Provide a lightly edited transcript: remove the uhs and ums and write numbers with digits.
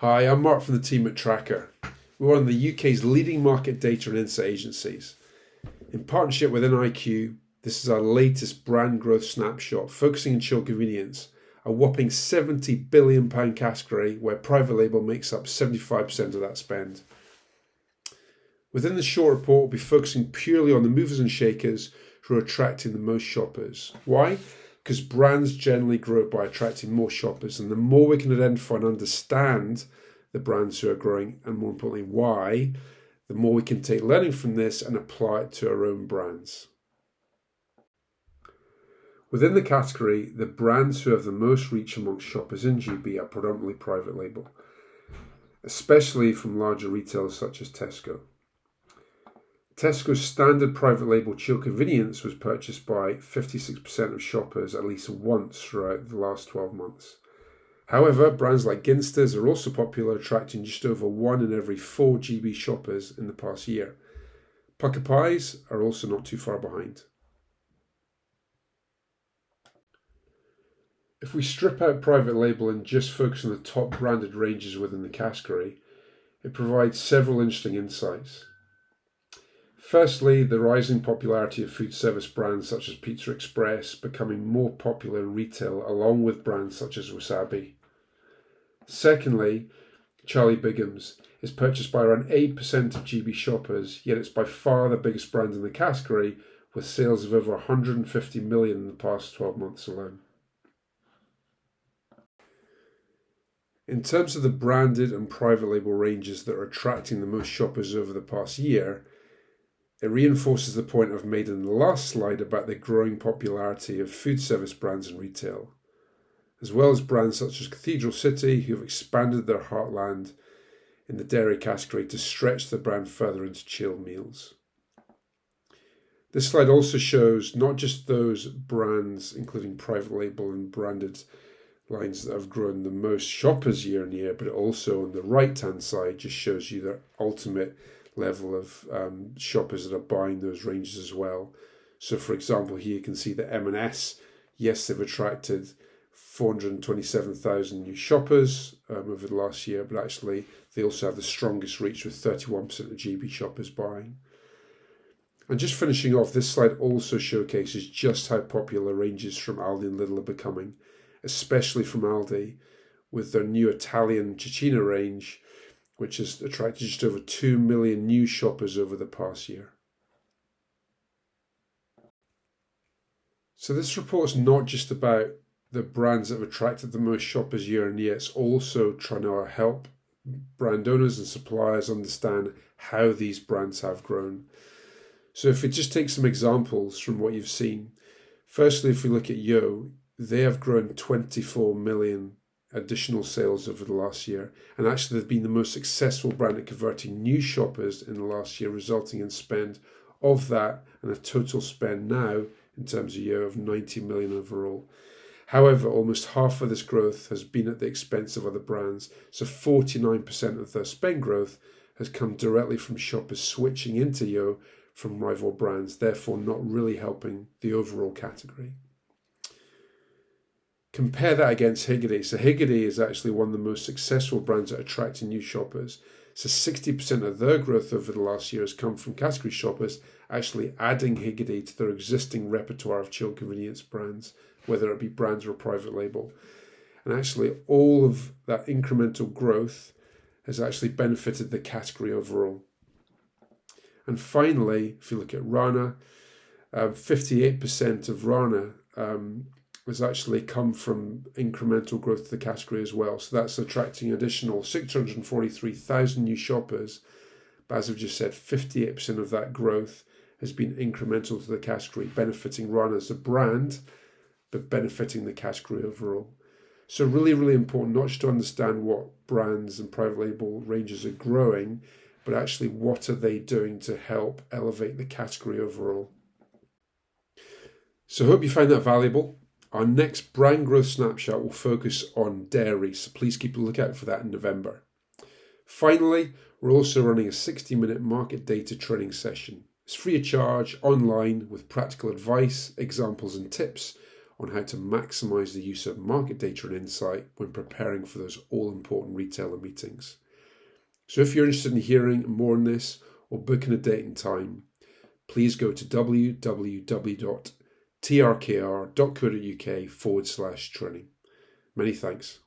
Hi, I'm Mark from the team at TRKR. We're one of the UK's leading market data and insight agencies. In partnership with NIQ, this is our latest brand growth snapshot, focusing on chilled convenience, a whopping £70 billion category where private label makes up 75% of that spend. Within the short report, we'll be focusing purely on the movers and shakers who are attracting the most shoppers. Why? Because brands generally grow by attracting more shoppers, and the more we can identify and understand the brands who are growing, and more importantly why, the more we can take learning from this and apply it to our own brands. Within the category, the brands who have the most reach amongst shoppers in GB are predominantly private label, especially from larger retailers such as Tesco. Tesco's standard private label chilled convenience was purchased by 56% of shoppers at least once throughout the last 12 months. However, brands like Ginsters are also popular, attracting just over 1 in every 4 GB shoppers in the past year. Pucker Pies are also not too far behind. If we strip out private label and just focus on the top branded ranges within the category, it provides several interesting insights. Firstly, the rising popularity of food service brands such as Pizza Express becoming more popular in retail, along with brands such as Wasabi. Secondly, Charlie Bigham's is purchased by around 8% of GB shoppers, yet it's by far the biggest brand in the category, with sales of over 150 million in the past 12 months alone. In terms of the branded and private label ranges that are attracting the most shoppers over the past year, it reinforces the point I've made in the last slide about the growing popularity of food service brands in retail, as well as brands such as Cathedral City, who have expanded their heartland in the dairy category to stretch the brand further into chilled meals. This slide also shows not just those brands, including private label and branded lines, that have grown the most shoppers year on year, but it also on the right-hand side just shows you their ultimate level of shoppers that are buying those ranges as well. So for example, here you can see that M&S, yes, they've attracted 427,000 new shoppers over the last year, but actually they also have the strongest reach with 31% of GB shoppers buying. And just finishing off, this slide also showcases just how popular ranges from Aldi and Lidl are becoming, especially from Aldi, with their new Italian Cecina range, which has attracted just over 2 million new shoppers over the past year. So this report's not just about the brands that have attracted the most shoppers year on year, it's also trying to help brand owners and suppliers understand how these brands have grown. So if we just take some examples from what you've seen, firstly, if we look at Yo, they have grown 24 million additional sales over the last year, and actually they've been the most successful brand at converting new shoppers in the last year, resulting in spend of that and a total spend now in terms of Yo of 90 million overall. However, almost half of this growth has been at the expense of other brands, so 49% of their spend growth has come directly from shoppers switching into Yo from rival brands, therefore not really helping the overall category. Compare that against Higgidy. So Higgidy is actually one of the most successful brands at attracting new shoppers. So 60% of their growth over the last year has come from category shoppers actually adding Higgidy to their existing repertoire of chilled convenience brands, whether it be brands or private label. And actually all of that incremental growth has actually benefited the category overall. And finally, if you look at Rana, 58% of Rana has actually come from incremental growth to the category as well. So that's attracting additional 643,000 new shoppers. But as I've just said, 58% of that growth has been incremental to the category, benefiting Rana as a brand, but benefiting the category overall. So really, really important not just to understand what brands and private label ranges are growing, but actually what are they doing to help elevate the category overall. So I hope you find that valuable. Our next brand growth snapshot will focus on dairy, so please keep a lookout for that in November. Finally, we're also running a 60-minute market data training session. It's free of charge, online, with practical advice, examples and tips on how to maximize the use of market data and insight when preparing for those all-important retailer meetings. So if you're interested in hearing more on this or booking a date and time, please go to www.trkr.co.uk/training. Many thanks.